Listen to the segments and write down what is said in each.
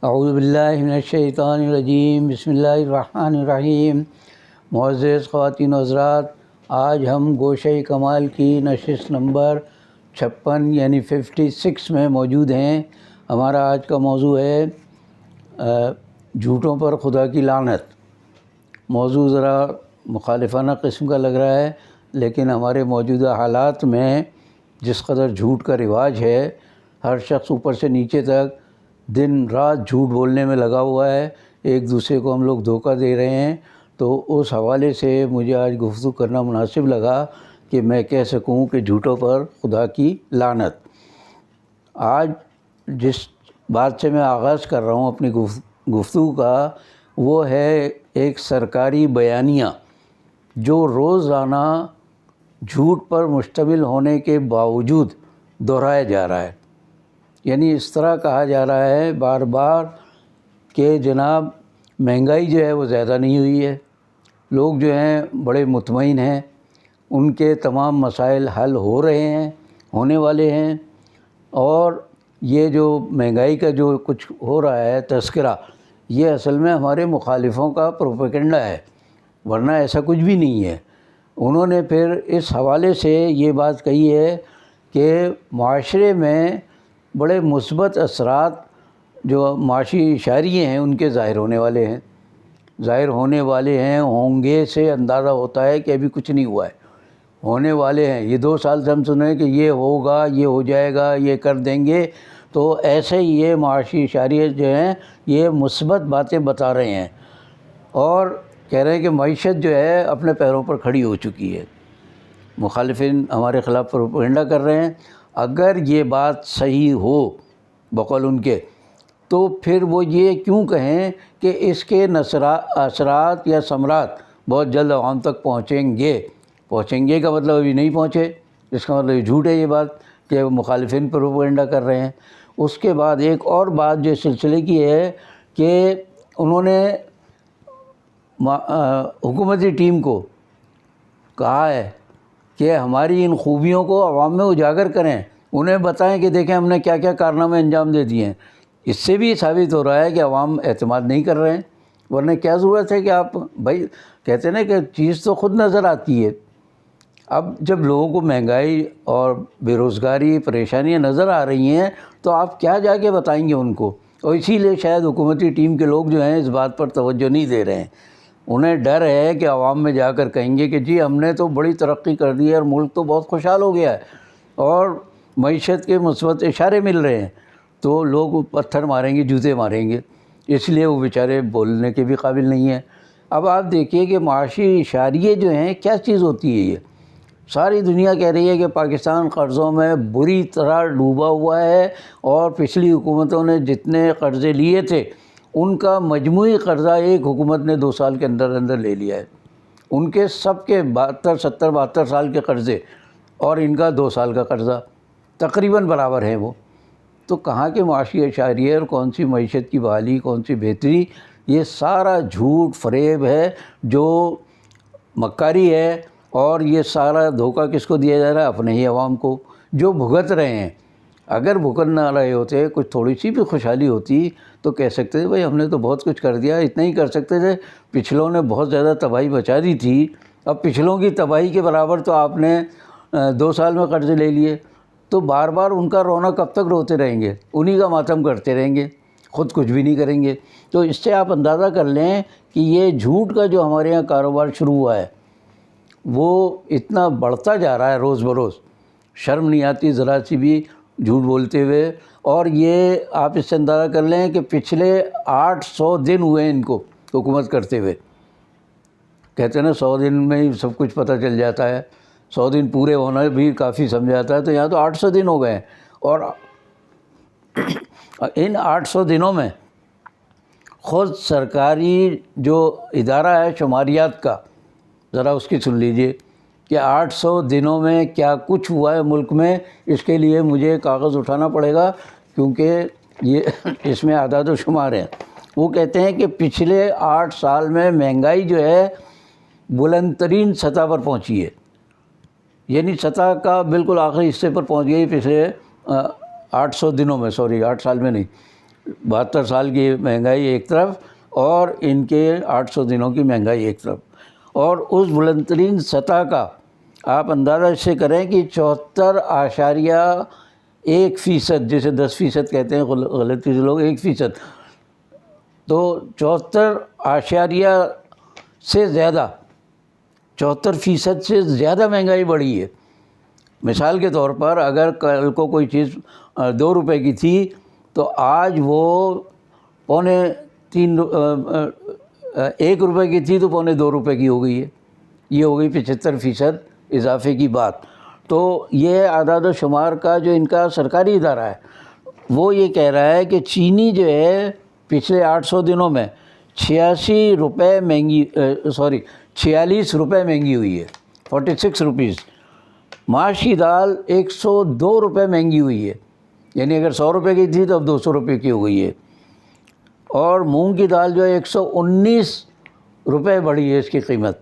اعوذ باللہ من الشیطان الرجیم، بسم اللہ الرحمن الرحیم۔ معزز خواتین و حضرات، آج ہم گوشہ کمال کی نشست نمبر 56 یعنی 56 میں موجود ہیں۔ ہمارا آج کا موضوع ہے جھوٹوں پر خدا کی لعنت۔ موضوع ذرا مخالفانہ قسم کا لگ رہا ہے، لیکن ہمارے موجودہ حالات میں جس قدر جھوٹ کا رواج ہے، ہر شخص اوپر سے نیچے تک دن رات جھوٹ بولنے میں لگا ہوا ہے، ایک دوسرے کو ہم لوگ دھوکہ دے رہے ہیں۔ تو اس حوالے سے مجھے آج گفتگو کرنا مناسب لگا کہ میں کہہ سکوں کہ جھوٹوں پر خدا کی لعنت۔ آج جس بات سے میں آغاز کر رہا ہوں اپنی گفتگو کا، وہ ہے ایک سرکاری بیانیہ جو روزانہ جھوٹ پر مشتمل ہونے کے باوجود دہرایا جا رہا ہے۔ یعنی اس طرح کہا جا رہا ہے بار بار کہ جناب مہنگائی جو ہے وہ زیادہ نہیں ہوئی ہے، لوگ جو ہیں بڑے مطمئن ہیں، ان کے تمام مسائل حل ہو رہے ہیں، ہونے والے ہیں، اور یہ جو مہنگائی کا جو کچھ ہو رہا ہے تذکرہ، یہ اصل میں ہمارے مخالفوں کا پروپیگنڈا ہے، ورنہ ایسا کچھ بھی نہیں ہے۔ انہوں نے پھر اس حوالے سے یہ بات کہی ہے کہ معاشرے میں بڑے مثبت اثرات جو معاشی اشاریے ہیں ان کے ظاہر ہونے والے ہیں، ہوں گے سے اندازہ ہوتا ہے کہ ابھی کچھ نہیں ہوا ہے، ہونے والے ہیں۔ یہ 2 سال سے ہم سن رہے ہیں کہ یہ ہوگا، یہ ہو جائے گا، یہ کر دیں گے، تو ایسے ہی یہ معاشی اشاریے جو ہیں یہ مثبت باتیں بتا رہے ہیں، اور کہہ رہے ہیں کہ معیشت جو ہے اپنے پیروں پر کھڑی ہو چکی ہے۔ مخالفین ہمارے خلاف پروپیگنڈا کر رہے ہیں۔ اگر یہ بات صحیح ہو بقول ان کے، تو پھر وہ یہ کیوں کہیں کہ اس کے اثرات یا ثمرات بہت جلد عوام تک پہنچیں گے کا مطلب ابھی نہیں پہنچے، اس کا مطلب یہ جھوٹ ہے یہ بات کہ مخالفین پروپیگنڈا کر رہے ہیں۔ اس کے بعد ایک اور بات جو سلسلے کی ہے کہ انہوں نے حکومتی ٹیم کو کہا ہے کہ ہماری ان خوبیوں کو عوام میں اجاگر کریں، انہیں بتائیں کہ دیکھیں ہم نے کیا کیا کارنامے انجام دے دیے ہیں۔ اس سے بھی ثابت ہو رہا ہے کہ عوام اعتماد نہیں کر رہے ہیں، ورنہ کیا ضرورت ہے کہ آپ بھائی کہتے ہیں نا کہ چیز تو خود نظر آتی ہے۔ اب جب لوگوں کو مہنگائی اور بے روزگاری پریشانیاں نظر آ رہی ہیں تو آپ کیا جا کے بتائیں گے ان کو؟ اور اسی لیے شاید حکومتی ٹیم کے لوگ جو ہیں اس بات پر توجہ نہیں دے رہے ہیں۔ انہیں ڈر ہے کہ عوام میں جا کر کہیں گے کہ جی ہم نے تو بڑی ترقی کر دی ہے اور ملک تو بہت خوشحال ہو گیا ہے اور معیشت کے مثبت اشارے مل رہے ہیں، تو لوگ پتھر ماریں گے، جوتے ماریں گے، اس لیے وہ بیچارے بولنے کے بھی قابل نہیں ہیں۔ اب آپ دیکھیے کہ معاشی اشاریے جو ہیں کیا چیز ہوتی ہے۔ یہ ساری دنیا کہہ رہی ہے کہ پاکستان قرضوں میں بری طرح ڈوبا ہوا ہے، اور پچھلی حکومتوں نے جتنے قرضے لیے تھے ان کا مجموعی قرضہ ایک حکومت نے 2 سال کے اندر اندر لے لیا ہے، ان کے سب کے 72 سال کے قرضے اور ان کا 2 سال کا قرضہ تقریباً برابر ہیں وہ۔ تو کہاں کے معاشی اشاریے اور کون سی معیشت کی بحالی، کون سی بہتری، یہ سارا جھوٹ فریب ہے جو مکاری ہے، اور یہ سارا دھوکہ کس کو دیا جا رہا ہے؟ اپنے ہی عوام کو جو بھگت رہے ہیں۔ اگر بھگت نہ رہے ہوتے، کچھ تھوڑی سی بھی خوشحالی ہوتی تو کہہ سکتے تھے بھائی ہم نے تو بہت کچھ کر دیا، اتنا ہی کر سکتے تھے، پچھلوں نے بہت زیادہ تباہی مچا دی تھی، اب پچھلوں کی تباہی کے برابر تو آپ نے 2 سال میں قرضے لے لیے، تو بار بار ان کا رونا کب تک روتے رہیں گے؟ انہی کا ماتم کرتے رہیں گے، خود کچھ بھی نہیں کریں گے۔ تو اس سے آپ اندازہ کر لیں کہ یہ جھوٹ کا جو ہمارے یہاں کاروبار شروع ہوا ہے وہ اتنا بڑھتا جا رہا ہے روز بروز، شرم نہیں آتی ذرا سی بھی جھوٹ بولتے ہوئے۔ اور یہ آپ اس سے اندازہ کر لیں کہ پچھلے 800 دن ہوئے ہیں ان کو حکومت کرتے ہوئے۔ کہتے ہیں نا 100 دن میں ہی سب کچھ پتہ چل جاتا ہے، 100 دن پورے ہونا بھی کافی سمجھاتا ہے، تو یہاں تو 800 دن ہو گئے ہیں، اور ان 800 دنوں میں خود سرکاری جو ادارہ ہے شماریات کا، ذرا اس کی سن لیجئے کہ 800 دنوں میں کیا کچھ ہوا ہے ملک میں۔ اس کے لیے مجھے کاغذ اٹھانا پڑے گا کیونکہ یہ اس میں اعداد و شمار ہیں۔ وہ کہتے ہیں کہ پچھلے 8 سال میں مہنگائی جو ہے بلند ترین سطح پر پہنچی ہے، یعنی سطح کا بالکل آخری حصے پر پہنچ گئی پچھلے 800 دنوں میں، 8 سال میں نہیں، 72 سال کی مہنگائی ایک طرف اور ان کے 800 دنوں کی مہنگائی ایک طرف، اور اس بلند ترین سطح کا آپ اندازہ اس سے کریں کہ 74.1%، جسے 10% کہتے ہیں غلطی سے لوگ 1%، تو 74 سے زیادہ 74% سے زیادہ مہنگائی بڑھی ہے۔ مثال کے طور پر اگر کل کو کوئی چیز 2 روپے کی تھی تو آج وہ 1 روپے کی تھی تو 2.25 روپے کی ہو گئی ہے۔ یہ ہو گئی 75% اضافے کی بات۔ تو یہ اعداد و شمار کا جو ان کا سرکاری ادارہ ہے وہ یہ کہہ رہا ہے کہ چینی جو ہے پچھلے 800 دنوں میں 46 روپے مہنگی ہوئی ہے، 46 روپیز۔ ماش کی دال 102 روپے مہنگی ہوئی ہے، یعنی اگر 100 روپے کی تھی تو اب 200 روپے کی ہو گئی ہے۔ اور مونگ کی دال جو ہے 119 روپے بڑھی ہے اس کی قیمت۔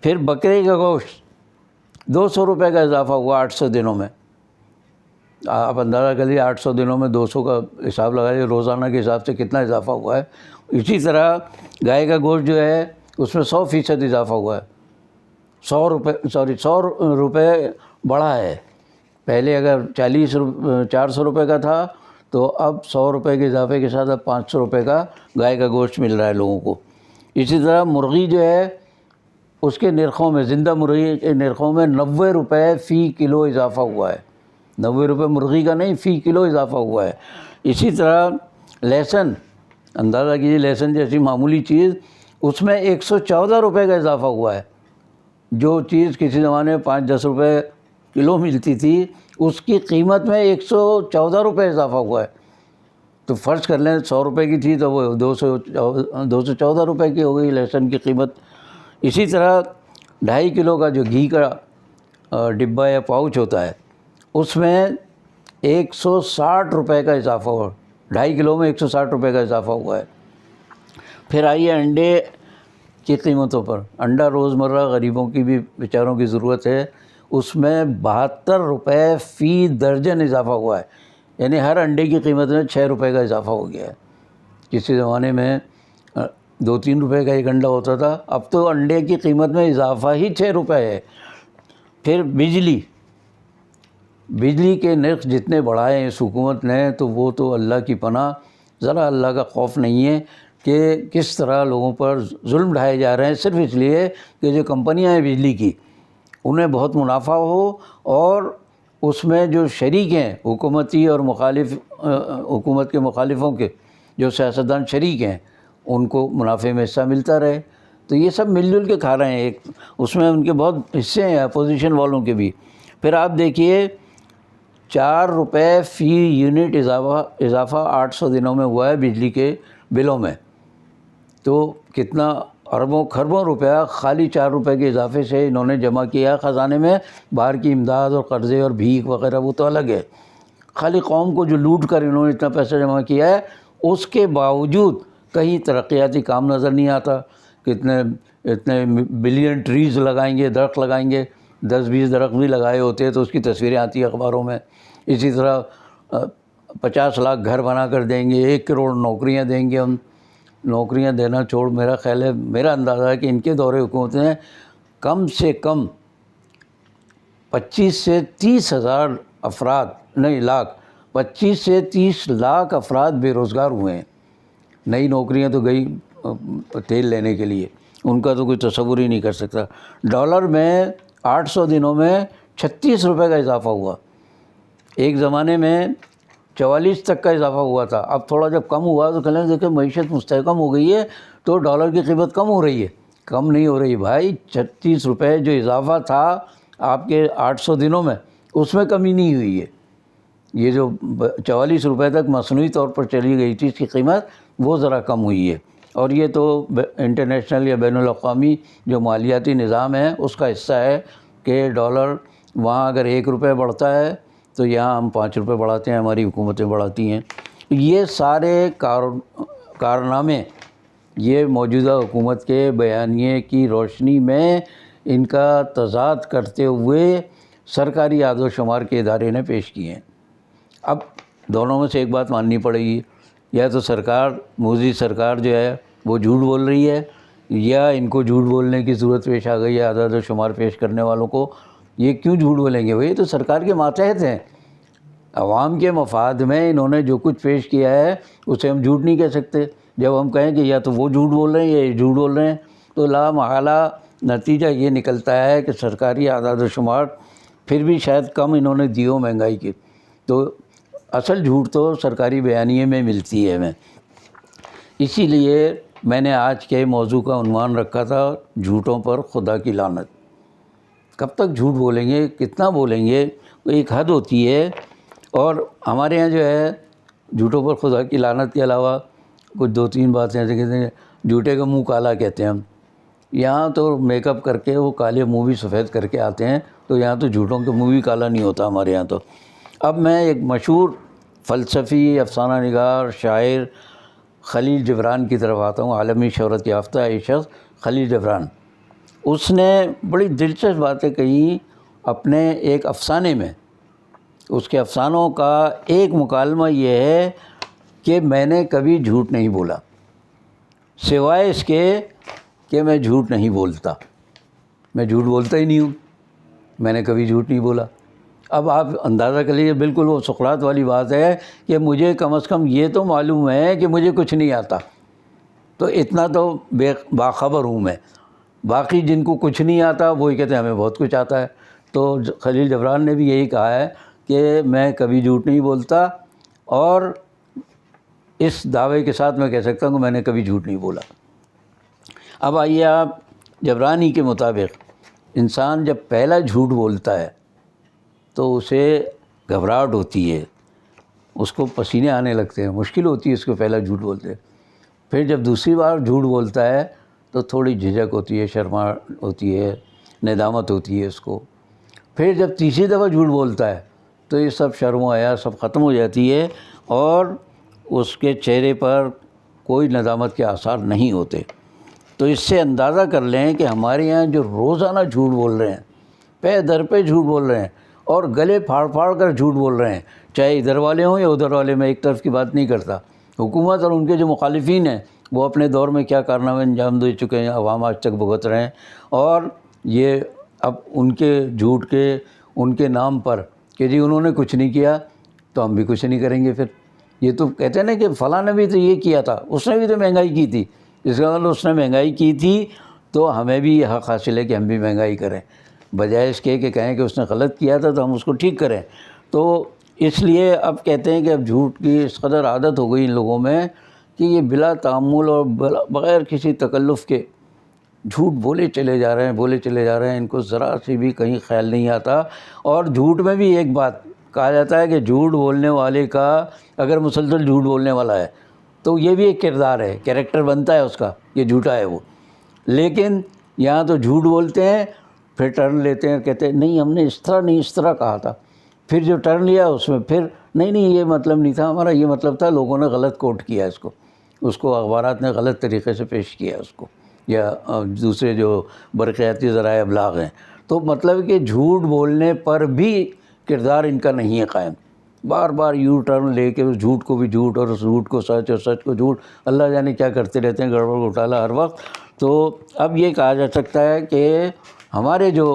پھر بکرے کا گوشت 200 روپے کا اضافہ ہوا 800 دنوں میں۔ آپ اندازہ کر لیجیے 800 دنوں میں 200 کا حساب لگائیے، روزانہ کے حساب سے کتنا اضافہ ہوا ہے۔ اسی طرح گائے کا گوشت جو ہے اس میں 100% اضافہ ہوا ہے، 100 روپے بڑھا ہے۔ پہلے اگر 400 روپے کا تھا تو اب 100 روپے کے اضافے کے ساتھ اب 500 روپے کا گائے کا گوشت مل رہا ہے لوگوں کو۔ اسی طرح مرغی جو ہے اس کے نرخوں میں، زندہ مرغی کے نرخوں میں 90 روپے فی کلو اضافہ ہوا ہے، 90 روپے مرغی کا نہیں، فی کلو اضافہ ہوا ہے۔ اسی طرح لہسن، اندازہ کیجیے لہسن جیسی معمولی چیز اس میں 114 روپے کا اضافہ ہوا ہے۔ جو چیز کسی زمانے میں 5-10 روپے کلو ملتی تھی اس کی قیمت میں 114 روپے اضافہ ہوا ہے۔ تو فرض کر لیں 100 روپے کی تھی تو وہ 214 روپے کی ہو گئی لہسن کی قیمت۔ اسی طرح 2.5 کلو کا جو گھی کا ڈبہ یا پاؤچ ہوتا ہے اس میں 160 روپے کا اضافہ ہوا، 2.5 کلو میں 160 روپے کا اضافہ ہوا ہے۔ پھر آئیے انڈے کی قیمتوں پر۔ انڈا روزمرہ غریبوں کی بھی بیچاروں کی ضرورت ہے، اس میں 72 روپے فی درجن اضافہ ہوا ہے، یعنی ہر انڈے کی قیمت میں 6 روپے کا اضافہ ہو گیا ہے۔ کسی زمانے میں 2-3 روپے کا ایک انڈا ہوتا تھا، اب تو انڈے کی قیمت میں اضافہ ہی 6 روپے ہے۔ پھر بجلی کے نرخ جتنے بڑھائے ہیں اس حکومت نے تو وہ تو اللہ کی پناہ، ذرا اللہ کا خوف نہیں ہے کہ کس طرح لوگوں پر ظلم ڈھائے جا رہے ہیں، صرف اس لیے کہ جو کمپنیاں ہیں بجلی کی انہیں بہت منافع ہو، اور اس میں جو شریک ہیں حکومتی اور حکومت کے مخالفوں کے جو سیاستدان شریک ہیں ان کو منافع میں حصہ ملتا رہے۔ تو یہ سب مل جل کے کھا رہے ہیں، اس میں ان کے بہت حصے ہیں اپوزیشن والوں کے بھی۔ پھر آپ دیکھیے 4 روپے فی یونٹ اضافہ 800 دنوں میں ہوا ہے بجلی کے بلوں میں۔ تو کتنا اربوں کھربوں روپیہ خالی 4 روپے کے اضافے سے انہوں نے جمع کیا خزانے میں۔ باہر کی امداد اور قرضے اور بھیک وغیرہ وہ تو الگ ہے، خالی قوم کو جو لوٹ کر انہوں نے اتنا پیسہ جمع کیا ہے، اس کے باوجود کہیں ترقیاتی کام نظر نہیں آتا۔ اتنے بلین ٹریز لگائیں گے، درخت لگائیں گے، 10-20 درخت بھی لگائے ہوتے ہیں تو اس کی تصویریں آتی ہیں اخباروں میں۔ اسی طرح 50 لاکھ گھر بنا کر دیں گے، 1 کروڑ نوکریاں دیں گے ہم۔ نوکریاں دینا چھوڑ، میرا خیال ہے، میرا اندازہ ہے کہ ان کے دور حکومت نے کم سے کم 25 سے 30 ہزار افراد، نہیں لاکھ، 25 سے 30 لاکھ افراد بے روزگار ہوئے ہیں۔ نئی نوکریاں تو گئی تیل لینے کے لیے، ان کا تو کوئی تصور ہی نہیں کر سکتا۔ ڈالر میں 800 دنوں میں 36 روپے کا اضافہ ہوا۔ ایک زمانے میں 44 تک کا اضافہ ہوا تھا، اب تھوڑا جب کم ہوا تو کہنے لگے کہ معیشت مستحکم ہو گئی ہے تو ڈالر کی قیمت کم ہو رہی ہے۔ کم نہیں ہو رہی بھائی، 36 روپے جو اضافہ تھا آپ کے 800 دنوں میں اس میں کمی نہیں ہوئی ہے۔ یہ جو 44 روپے تک مصنوعی طور پر چلی گئی تھی اس کی قیمت، وہ ذرا کم ہوئی ہے۔ اور یہ تو انٹرنیشنل یا بین الاقوامی جو مالیاتی نظام ہے اس کا حصہ ہے کہ ڈالر وہاں اگر 1 روپے بڑھتا ہے تو یہاں ہم 5 روپے بڑھاتے ہیں، ہماری حکومتیں بڑھاتی ہیں۔ یہ سارے کارنامے یہ موجودہ حکومت کے بیانیے کی روشنی میں ان کا تضاد کرتے ہوئے سرکاری اعداد و شمار کے ادارے نے پیش کیے ہیں۔ اب دونوں میں سے ایک بات ماننی پڑے گی، یا تو سرکار مودی سرکار جو ہے وہ جھوٹ بول رہی ہے، یا ان کو جھوٹ بولنے کی ضرورت پیش آ گئی ہے اعداد و شمار پیش کرنے والوں کو۔ یہ کیوں جھوٹ بولیں گے؟ یہ تو سرکار کے ماتحت ہیں، عوام کے مفاد میں انہوں نے جو کچھ پیش کیا ہے اسے ہم جھوٹ نہیں کہہ سکتے۔ جب ہم کہیں کہ یا تو وہ جھوٹ بول رہے ہیں یا یہ جھوٹ بول رہے ہیں، تو لا محالہ نتیجہ یہ نکلتا ہے کہ سرکاری اعداد و شمار پھر بھی شاید کم انہوں نے دیو مہنگائی کی، تو اصل جھوٹ تو سرکاری بیانیے میں ملتی ہے ہمیں۔ اسی لیے میں نے آج کے موضوع کا عنوان رکھا تھا جھوٹوں پر خدا کی لعنت۔ کب تک جھوٹ بولیں گے، کتنا بولیں گے؟ ایک حد ہوتی ہے۔ اور ہمارے یہاں جو ہے جھوٹوں پر خدا کی لعنت کے علاوہ کچھ 2-3 باتیں ایسے کہتے ہیں، جھوٹے کا منہ کالا کہتے ہیں ہم۔ یہاں تو میک اپ کر کے وہ کالے منہ بھی سفید کر کے آتے ہیں، تو یہاں تو جھوٹوں کا منہ بھی کالا نہیں ہوتا ہمارے یہاں تو۔ اب میں ایک مشہور فلسفی، افسانہ نگار، شاعر خلیل جبران کی طرف آتا ہوں، عالمی شہرت یافتہ ایک شخص خلیل جبران۔ اس نے بڑی دلچسپ باتیں کہیں اپنے ایک افسانے میں۔ اس کے افسانوں کا ایک مکالمہ یہ ہے کہ میں نے کبھی جھوٹ نہیں بولا، سوائے اس کے کہ میں جھوٹ نہیں بولتا، میں جھوٹ بولتا ہی نہیں ہوں، میں نے کبھی جھوٹ نہیں بولا۔ اب آپ اندازہ کر لیجیے، بالکل وہ سقراط والی بات ہے کہ مجھے کم از کم یہ تو معلوم ہے کہ مجھے کچھ نہیں آتا، تو اتنا تو باخبر ہوں میں۔ باقی جن کو کچھ نہیں آتا وہی کہتے ہیں ہمیں بہت کچھ آتا ہے۔ تو خلیل جبران نے بھی یہی کہا ہے کہ میں کبھی جھوٹ نہیں بولتا، اور اس دعوے کے ساتھ میں کہہ سکتا ہوں کہ میں نے کبھی جھوٹ نہیں بولا۔ اب آئیے آپ، جبرانی کے مطابق انسان جب پہلا جھوٹ بولتا ہے تو اسے گھبراہٹ ہوتی ہے، اس کو پسینے آنے لگتے ہیں، مشکل ہوتی ہے اس کو پہلا جھوٹ بولتے۔ پھر جب دوسری بار جھوٹ بولتا ہے تو تھوڑی جھجک ہوتی ہے، شرماہٹ ہوتی ہے، ندامت ہوتی ہے اس کو۔ پھر جب تیسری دفعہ جھوٹ بولتا ہے تو یہ سب شرم و حیا سب ختم ہو جاتی ہے، اور اس کے چہرے پر کوئی ندامت کے آثار نہیں ہوتے۔ تو اس سے اندازہ کر لیں کہ ہمارے یہاں جو روزانہ جھوٹ بول رہے ہیں، پہ در پہ جھوٹ بول رہے ہیں، اور گلے پھاڑ پھاڑ کر جھوٹ بول رہے ہیں، چاہے ادھر والے ہوں یا ادھر والے، میں ایک طرف کی بات نہیں کرتا۔ حکومت اور ان کے جو مخالفین ہیں وہ اپنے دور میں کیا کارنامے انجام دے چکے ہیں، عوام آج تک بھگت رہے ہیں، اور یہ اب ان کے جھوٹ کے، ان کے نام پر کہ جی انہوں نے کچھ نہیں کیا تو ہم بھی کچھ نہیں کریں گے۔ پھر یہ تو کہتے ہیں نا کہ فلاں نے بھی تو یہ کیا تھا، اس نے بھی تو مہنگائی کی تھی، اس کا مطلب اس نے مہنگائی کی تھی تو ہمیں بھی یہ حق حاصل ہے کہ ہم بھی مہنگائی کریں، بجائے اس کے کہ کہیں کہ اس نے غلط کیا تھا تو ہم اس کو ٹھیک کریں۔ تو اس لیے اب کہتے ہیں کہ اب جھوٹ کی اس قدر عادت ہو گئی ان لوگوں میں کہ یہ بلا تعمل اور بغیر کسی تکلف کے جھوٹ بولے چلے جا رہے ہیں، بولے چلے جا رہے ہیں، ان کو ذرا سی بھی کہیں خیال نہیں آتا۔ اور جھوٹ میں بھی ایک بات کہا جاتا ہے کہ جھوٹ بولنے والے کا، اگر مسلسل جھوٹ بولنے والا ہے تو یہ بھی ایک کردار ہے، کیریکٹر بنتا ہے اس کا، یہ جھوٹا ہے وہ۔ لیکن یہاں تو جھوٹ بولتے ہیں، پھر ٹرن لیتے ہیں، کہتے ہیں نہیں ہم نے اس طرح نہیں، اس طرح کہا تھا، پھر جو ٹرن لیا اس میں پھر نہیں یہ مطلب نہیں تھا ہمارا، یہ مطلب تھا، لوگوں نے غلط کوٹ کیا اس کو اخبارات نے غلط طریقے سے پیش کیا اس کو، یا دوسرے جو برقیاتی ذرائع ابلاغ ہیں۔ تو مطلب کہ جھوٹ بولنے پر بھی کردار ان کا نہیں ہے قائم، بار بار یو ٹرن لے کے اس جھوٹ کو بھی جھوٹ، اور اس جھوٹ کو سچ، اور سچ کو جھوٹ، اللہ جانے کیا کرتے رہتے ہیں، گڑبڑ گھوٹالہ ہر وقت۔ تو اب یہ کہا جا سکتا ہے کہ ہمارے جو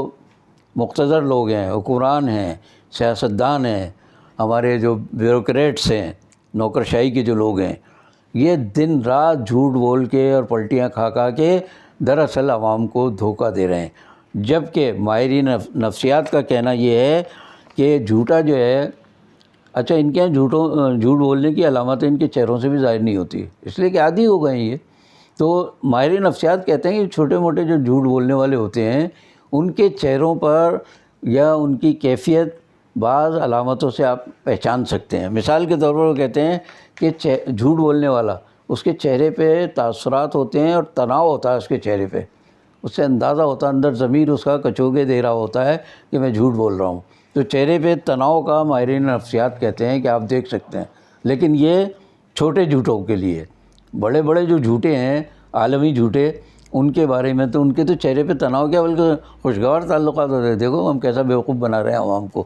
مقتدر لوگ ہیں، حکمران ہیں، سیاستدان ہیں، ہمارے جو بیوروکریٹس ہیں، نوکرشاہی کے جو لوگ ہیں، یہ دن رات جھوٹ بول کے اور پلٹیاں کھا کے دراصل عوام کو دھوکہ دے رہے ہیں۔ جبکہ ماہرین نفسیات کا کہنا یہ ہے کہ جھوٹا جو ہے، اچھا ان کے یہاں جھوٹ بولنے کی علامتیں ان کے چہروں سے بھی ظاہر نہیں ہوتی، اس لیے کہ عادی ہو گئے ہیں یہ۔ تو ماہرین نفسیات کہتے ہیں کہ چھوٹے موٹے جو جھوٹ بولنے والے ہوتے ہیں ان کے چہروں پر یا ان کی کیفیت بعض علامتوں سے آپ پہچان سکتے ہیں۔ مثال کے طور پر وہ کہتے ہیں کہ جھوٹ بولنے والا، اس کے چہرے پہ تاثرات ہوتے ہیں اور تناؤ ہوتا ہے اس کے چہرے پہ، اس سے اندازہ ہوتا ہے، اندر ضمیر اس کا کچوگے دے رہا ہوتا ہے کہ میں جھوٹ بول رہا ہوں۔ تو چہرے پہ تناؤ کا ماہرین نفسیات کہتے ہیں کہ آپ دیکھ سکتے ہیں، لیکن یہ چھوٹے جھوٹوں کے لیے۔ بڑے بڑے جو جھوٹے ہیں، عالمی جھوٹے، ان کے بارے میں تو ان کے تو چہرے پہ تناؤ کیا بلکہ خوشگوار تعلقات ہوتے ہیں، دیکھو ہم کیسا بیوقوف بنا رہے ہیں عوام کو۔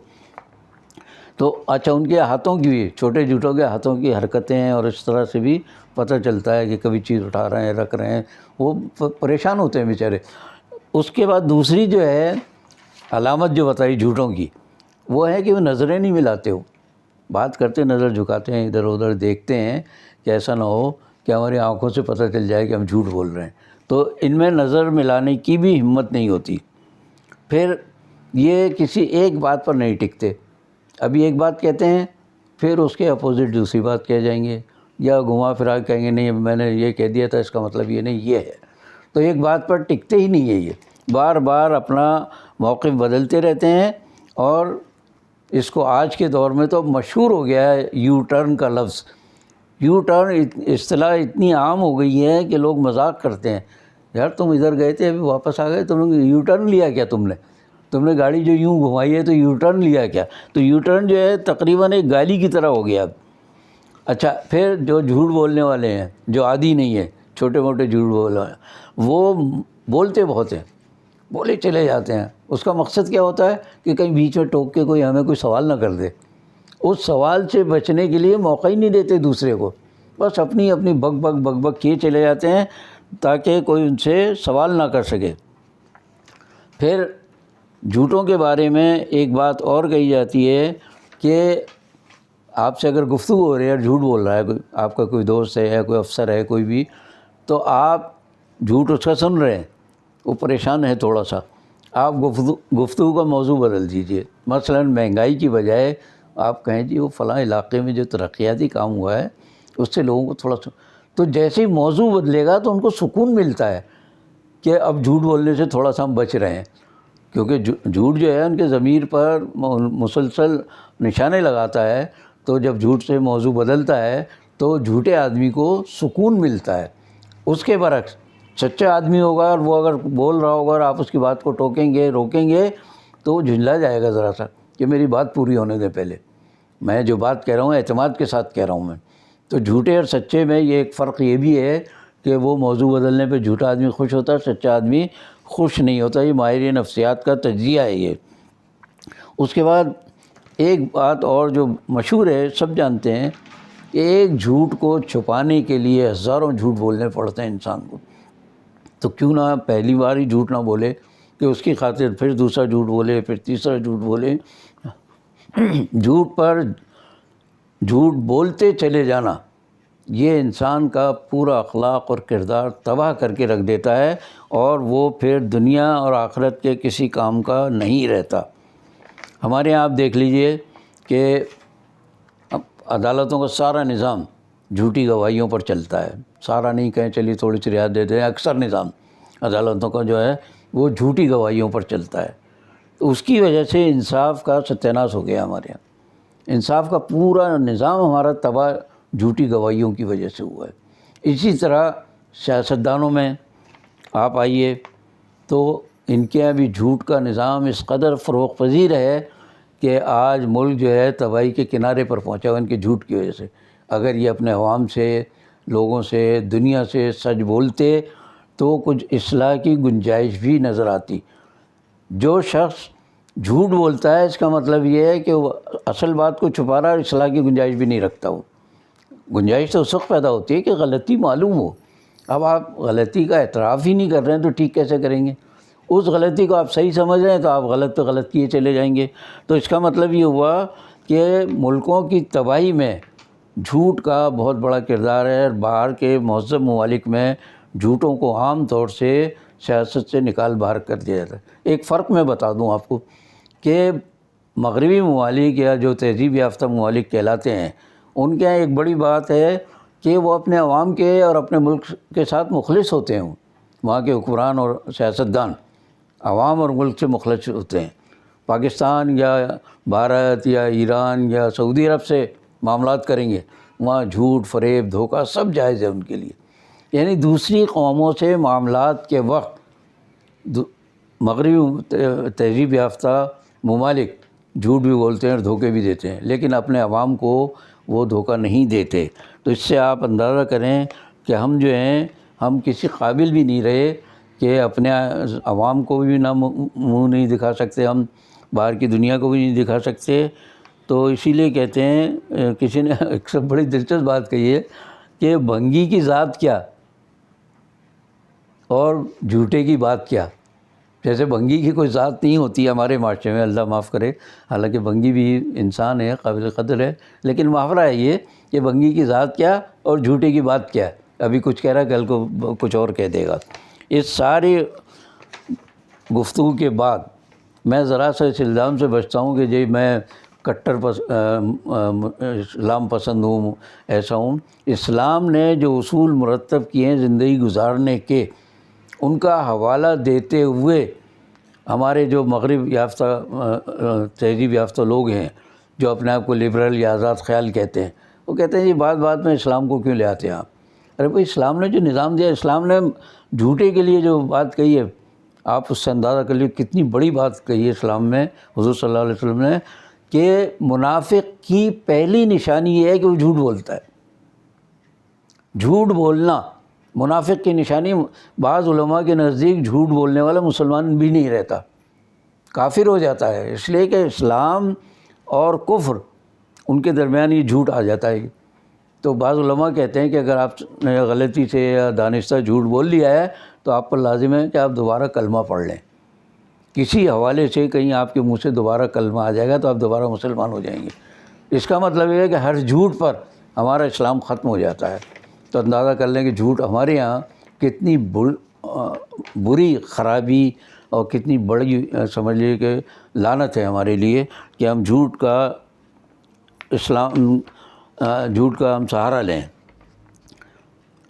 تو اچھا ان کے ہاتھوں کی بھی، چھوٹے جھوٹوں کے ہاتھوں کی حرکتیں اور اس طرح سے بھی پتہ چلتا ہے کہ کبھی چیز اٹھا رہے ہیں، رکھ رہے ہیں، وہ پریشان ہوتے ہیں بیچارے۔ اس کے بعد دوسری جو ہے علامت جو بتائی جھوٹوں کی، وہ ہے کہ وہ نظریں نہیں ملاتے ہو، بات کرتے نظر جھکاتے ہیں، ادھر ادھر دیکھتے ہیں کہ ایسا نہ ہو کہ ہماری آنکھوں سے پتہ چل جائے کہ ہم جھوٹ بول رہے ہیں، تو ان میں نظر ملانے کی بھی ہمت نہیں ہوتی۔ پھر یہ کسی ایک بات پر نہیں ٹکتے، ابھی ایک بات کہتے ہیں پھر اس کے اپوزٹ دوسری بات کہہ جائیں گے، یا گھما پھرا کے کہیں گے نہیں میں نے یہ کہہ دیا تھا اس کا مطلب یہ نہیں یہ ہے، تو ایک بات پر ٹکتے ہی نہیں ہے، یہ بار بار اپنا موقف بدلتے رہتے ہیں۔ اور اس کو آج کے دور میں تو مشہور ہو گیا ہے یو ٹرن کا لفظ، یو ٹرن اصطلاح اتنی عام ہو گئی ہے کہ لوگ مذاق کرتے ہیں، یار تم ادھر گئے تھے ابھی واپس آ گئے، تم نے یو ٹرن لیا کیا، تم نے گاڑی جو یوں گھمائی ہے تو یو ٹرن لیا کیا؟ تو یو ٹرن جو ہے تقریباً ایک گالی کی طرح ہو گیا اب۔ اچھا پھر جو جھوٹ بولنے والے ہیں، جو عادی نہیں ہیں، چھوٹے موٹے جھوٹ بولنے والے، وہ بولتے بہت ہیں، بولے چلے جاتے ہیں۔ اس کا مقصد کیا ہوتا ہے کہ کہیں بیچ میں ٹوک کے کوئی ہمیں کوئی سوال نہ کر دے، اس سوال سے بچنے کے لیے موقع ہی نہیں دیتے دوسرے کو، بس اپنی اپنی بک بک بک بک کیے چلے جاتے ہیں تاکہ کوئی ان سے سوال نہ کر سکے۔ پھر جھوٹوں کے بارے میں ایک بات اور کہی جاتی ہے کہ آپ سے اگر گفتگو ہو رہی ہے اور جھوٹ بول رہا ہے کوئی، آپ کا کوئی دوست ہے یا کوئی افسر ہے کوئی بھی، تو آپ جھوٹ اس کا سن رہے ہیں، وہ پریشان ہے تھوڑا سا، آپ گفتگو کا موضوع بدل دیجئے، مثلا مہنگائی کی بجائے آپ کہیں جی وہ فلاں علاقے میں جو ترقیاتی کام ہوا ہے اس سے لوگوں کو تھوڑا سا، تو جیسے ہی موضوع بدلے گا تو ان کو سکون ملتا ہے کہ اب جھوٹ بولنے سے تھوڑا سا ہم بچ رہے ہیں، کیونکہ جھوٹ جو ہے ان کے ضمیر پر مسلسل نشانے لگاتا ہے، تو جب جھوٹ سے موضوع بدلتا ہے تو جھوٹے آدمی کو سکون ملتا ہے۔ اس کے برعکس سچا آدمی ہوگا اور وہ اگر بول رہا ہوگا اور آپ اس کی بات کو ٹوکیں گے روکیں گے تو وہ جھنجلا جائے گا ذرا سا کہ میری بات پوری ہونے دے، پہلے میں جو بات کہہ رہا ہوں اعتماد کے ساتھ کہہ رہا ہوں میں۔ تو جھوٹے اور سچے میں یہ ایک فرق یہ بھی ہے کہ وہ موضوع بدلنے پہ جھوٹا آدمی خوش ہوتا ہے، سچا آدمی خوش نہیں ہوتا، یہ ماہر نفسیات کا تجزیہ ہے یہ۔ اس کے بعد ایک بات اور جو مشہور ہے سب جانتے ہیں کہ ایک جھوٹ کو چھپانے کے لیے ہزاروں جھوٹ بولنے پڑتے ہیں انسان کو، تو کیوں نہ پہلی بار ہی جھوٹ نہ بولے کہ اس کی خاطر پھر دوسرا جھوٹ بولے، پھر تیسرا جھوٹ بولے۔ جھوٹ پر جھوٹ بولتے چلے جانا یہ انسان کا پورا اخلاق اور کردار تباہ کر کے رکھ دیتا ہے، اور وہ پھر دنیا اور آخرت کے کسی کام کا نہیں رہتا۔ ہمارے یہاں آپ دیکھ لیجئے کہ عدالتوں کا سارا نظام جھوٹی گواہیوں پر چلتا ہے، سارا نہیں کہیں چلیے تھوڑی سی رعایت دیتے ہیں، اکثر نظام عدالتوں کا جو ہے وہ جھوٹی گواہیوں پر چلتا ہے، تو اس کی وجہ سے انصاف کا ستیہ ناش ہو گیا ہمارے یہاں، انصاف کا پورا نظام ہمارا تباہ جھوٹی گواہیوں کی وجہ سے ہوا ہے۔ اسی طرح سیاستدانوں میں آپ آئیے تو ان کے یہاں بھی جھوٹ کا نظام اس قدر فروغ پذیر ہے کہ آج ملک جو ہے تباہی کے کنارے پر پہنچا ہوا ان کے جھوٹ کی وجہ سے۔ اگر یہ اپنے عوام سے، لوگوں سے، دنیا سے سچ بولتے تو کچھ اصلاح کی گنجائش بھی نظر آتی۔ جو شخص جھوٹ بولتا ہے اس کا مطلب یہ ہے کہ وہ اصل بات کو چھپا رہا ہے اور اصلاح کی گنجائش بھی نہیں رکھتا۔ وہ گنجائش تو اس وقت پیدا ہوتی ہے کہ غلطی معلوم ہو، اب آپ غلطی کا اعتراف ہی نہیں کر رہے ہیں تو ٹھیک کیسے کریں گے؟ اس غلطی کو آپ صحیح سمجھ رہے ہیں تو آپ غلط پہ غلط کیے چلے جائیں گے۔ تو اس کا مطلب یہ ہوا کہ ملکوں کی تباہی میں جھوٹ کا بہت بڑا کردار ہے، اور باہر کے مہذب ممالک میں جھوٹوں کو عام طور سے سیاست سے نکال باہر کر دیا جاتا ہے۔ ایک فرق میں بتا دوں آپ کو کہ مغربی ممالک یا جو تہذیب یافتہ ممالک کہلاتے ہیں ان کے یہاں ایک بڑی بات ہے کہ وہ اپنے عوام کے اور اپنے ملک کے ساتھ مخلص ہوتے ہیں، وہاں کے حکمران اور سیاستدان عوام اور ملک سے مخلص ہوتے ہیں۔ پاکستان یا بھارت یا ایران یا سعودی عرب سے معاملات کریں گے، وہاں جھوٹ، فریب، دھوکہ سب جائز ہے ان کے لیے، یعنی دوسری قوموں سے معاملات کے وقت مغربی تہذیب یافتہ ممالک جھوٹ بھی بولتے ہیں اور دھوکے بھی دیتے ہیں، لیکن اپنے عوام کو وہ دھوکہ نہیں دیتے۔ تو اس سے آپ اندازہ کریں کہ ہم جو ہیں ہم کسی قابل بھی نہیں رہے کہ اپنے عوام کو بھی نہ منہ نہیں دکھا سکتے، ہم باہر کی دنیا کو بھی نہیں دکھا سکتے تو اسی لیے کہتے ہیں کسی نے ایک سب بڑی دلچسپ بات کہی ہے کہ بھنگی کی ذات کیا اور جھوٹے کی بات کیا. جیسے بھنگی کی کوئی ذات نہیں ہوتی ہمارے معاشرے میں، اللہ معاف کرے، حالانکہ بھنگی بھی انسان ہے، قابل قدر ہے، لیکن محاورہ ہے یہ کہ بھنگی کی ذات کیا اور جھوٹے کی بات کیا. ابھی کچھ کہہ رہا ہے، کل کو کچھ اور کہہ دے گا. اس ساری گفتگو کے بعد میں ذرا سا اس الزام سے بچتا ہوں کہ جی میں کٹر اسلام پسند ہوں، ایسا ہوں. اسلام نے جو اصول مرتب کیے ہیں زندگی گزارنے کے، ان کا حوالہ دیتے ہوئے ہمارے جو مغرب یافتہ تہذیب یافتہ لوگ ہیں، جو اپنے آپ کو لبرل یا آزاد خیال کہتے ہیں، وہ کہتے ہیں جی بات بات میں اسلام کو کیوں لے آتے ہیں آپ؟ ارے بھائی اسلام نے جو نظام دیا، اسلام نے جھوٹے کے لیے جو بات کہی ہے، آپ اس سے اندازہ کر لیے کتنی بڑی بات کہی ہے اسلام میں حضور صلی اللہ علیہ وسلم نے، کہ منافق کی پہلی نشانی یہ ہے کہ وہ جھوٹ بولتا ہے. جھوٹ بولنا منافق کی نشانی. بعض علماء کے نزدیک جھوٹ بولنے والا مسلمان بھی نہیں رہتا، کافر ہو جاتا ہے، اس لیے کہ اسلام اور کفر ان کے درمیان یہ جھوٹ آ جاتا ہے. تو بعض علماء کہتے ہیں کہ اگر آپ نے غلطی سے یا دانستہ جھوٹ بول لیا ہے تو آپ پر لازم ہے کہ آپ دوبارہ کلمہ پڑھ لیں. کسی حوالے سے کہیں آپ کے منہ سے دوبارہ کلمہ آ جائے گا تو آپ دوبارہ مسلمان ہو جائیں گے. اس کا مطلب یہ ہے کہ ہر جھوٹ پر ہمارا اسلام ختم ہو جاتا ہے. تو اندازہ کر لیں کہ جھوٹ ہمارے یہاں کتنی بری خرابی اور کتنی بڑی سمجھ لیے کہ لعنت ہے ہمارے لیے کہ ہم جھوٹ کا ہم سہارا لیں.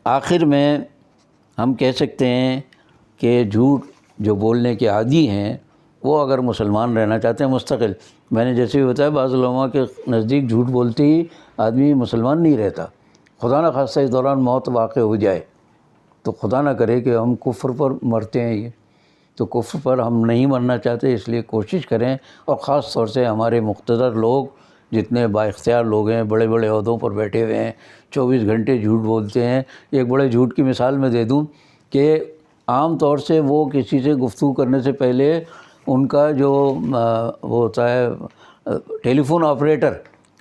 آخر میں ہم کہہ سکتے ہیں کہ جھوٹ جو بولنے کے عادی ہیں وہ اگر مسلمان رہنا چاہتے ہیں مستقل، میں نے جیسے بھی بتایا بعض علماء کے نزدیک جھوٹ بولتے ہی آدمی مسلمان نہیں رہتا. خدا نہ خواستہ اس دوران موت واقع ہو جائے تو خدا نہ کرے کہ ہم کفر پر مرتے ہیں. یہ تو کفر پر ہم نہیں مرنا چاہتے، اس لیے کوشش کریں. اور خاص طور سے ہمارے مقتدر لوگ جتنے با اختیار لوگ ہیں، بڑے بڑے عہدوں پر بیٹھے ہوئے ہیں، 24 گھنٹے جھوٹ بولتے ہیں. ایک بڑے جھوٹ کی مثال میں دے دوں کہ عام طور سے وہ کسی سے گفتگو کرنے سے پہلے ان کا جو وہ ہوتا ہے ٹیلی فون آپریٹر،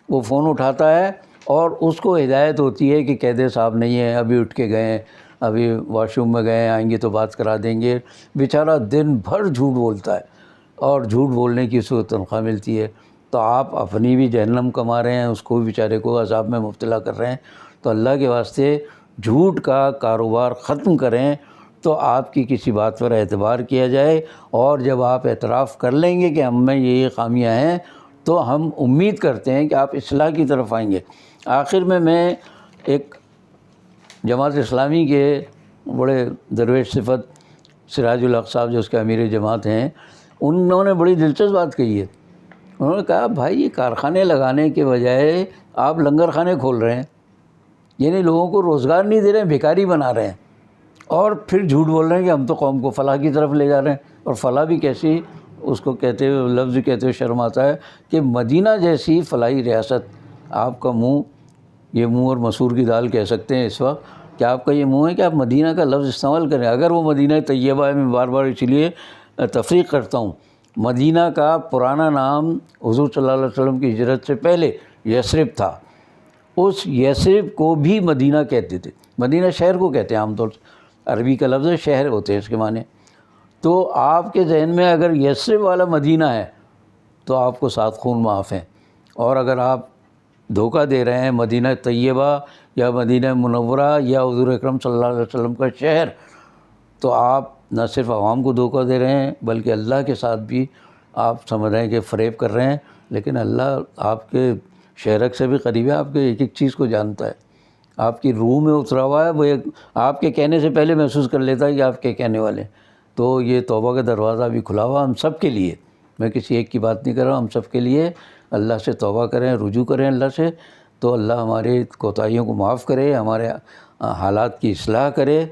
وہ فون اٹھاتا ہے اور اس کو ہدایت ہوتی ہے کہ قید صاحب نہیں ہے، ابھی اٹھ کے گئے ہیں، ابھی واش روم میں گئے، آئیں گے تو بات کرا دیں گے. بیچارہ دن بھر جھوٹ بولتا ہے اور جھوٹ بولنے کی اس کو تنخواہ ملتی ہے. تو آپ اپنی بھی جہنم کما رہے ہیں، اس کو بھی بیچارے کو عذاب میں مبتلا کر رہے ہیں. تو اللہ کے واسطے جھوٹ کا کاروبار ختم کریں تو آپ کی کسی بات پر اعتبار کیا جائے. اور جب آپ اعتراف کر لیں گے کہ ہم میں یہ خامیاں ہیں تو ہم امید کرتے ہیں کہ آپ اصلاح کی طرف آئیں گے. آخر میں ایک جماعت اسلامی کے بڑے درویش صفت سراج الحق صاحب جو اس کے امیر جماعت ہیں، انہوں نے بڑی دلچسپ بات کہی ہے. انہوں نے کہا بھائی یہ کارخانے لگانے کے بجائے آپ لنگر خانے کھول رہے ہیں، یعنی لوگوں کو روزگار نہیں دے رہے ہیں، بھکاری بنا رہے ہیں، اور پھر جھوٹ بول رہے ہیں کہ ہم تو قوم کو فلاح کی طرف لے جا رہے ہیں. اور فلاح بھی کیسی، اس کو کہتے ہوئے لفظ کہتے ہوئے شرم آتا ہے کہ مدینہ جیسی فلاحی ریاست، آپ کا منہ، یہ منہ اور مسور کی دال کہہ سکتے ہیں اس وقت کہ آپ کا یہ منہ ہے کہ آپ مدینہ کا لفظ استعمال کریں. اگر وہ مدینہ طیبہ ہے، میں بار بار اسی لیے تفریق کرتا ہوں، مدینہ کا پرانا نام حضور صلی اللہ علیہ وسلم کی ہجرت سے پہلے یثرب تھا. اس یثرب کو بھی مدینہ کہتے تھے. مدینہ شہر کو کہتے ہیں عام طور سے، عربی کا لفظ ہے، شہر ہوتے ہیں اس کے معنی. تو آپ کے ذہن میں اگر یثرب والا مدینہ ہے تو آپ کو 7 خون معاف ہیں. اور اگر آپ دھوکہ دے رہے ہیں مدینہ طیبہ یا مدینہ منورہ یا حضور اکرم صلی اللہ علیہ وسلم کا شہر، تو آپ نہ صرف عوام کو دھوکہ دے رہے ہیں بلکہ اللہ کے ساتھ بھی آپ سمجھ رہے ہیں کہ فریب کر رہے ہیں. لیکن اللہ آپ کے شہرک سے بھی قریب ہے، آپ کے ایک ایک چیز کو جانتا ہے، آپ کی روح میں اترا ہوا ہے. وہ ایک آپ کے کہنے سے پہلے محسوس کر لیتا ہے کہ آپ کے کہنے والے. تو یہ توبہ کا دروازہ بھی کھلا ہوا ہم سب کے لیے. میں کسی ایک کی بات نہیں کر رہا ہوں، ہم سب کے لیے. اللہ سے توبہ کریں، رجوع کریں اللہ سے، تو اللہ ہماری کوتاہیوں کو معاف کرے، ہمارے حالات کی اصلاح کرے.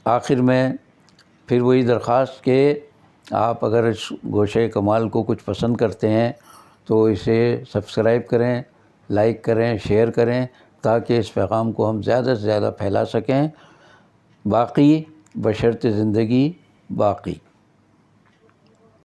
آخر میں پھر وہی درخواست کہ آپ اگر اس گوشہ کمال کو کچھ پسند کرتے ہیں تو اسے سبسکرائب کریں، لائک کریں، شیئر کریں، تاکہ اس پیغام کو ہم زیادہ سے زیادہ پھیلا سکیں. باقی بشرط زندگی باقی.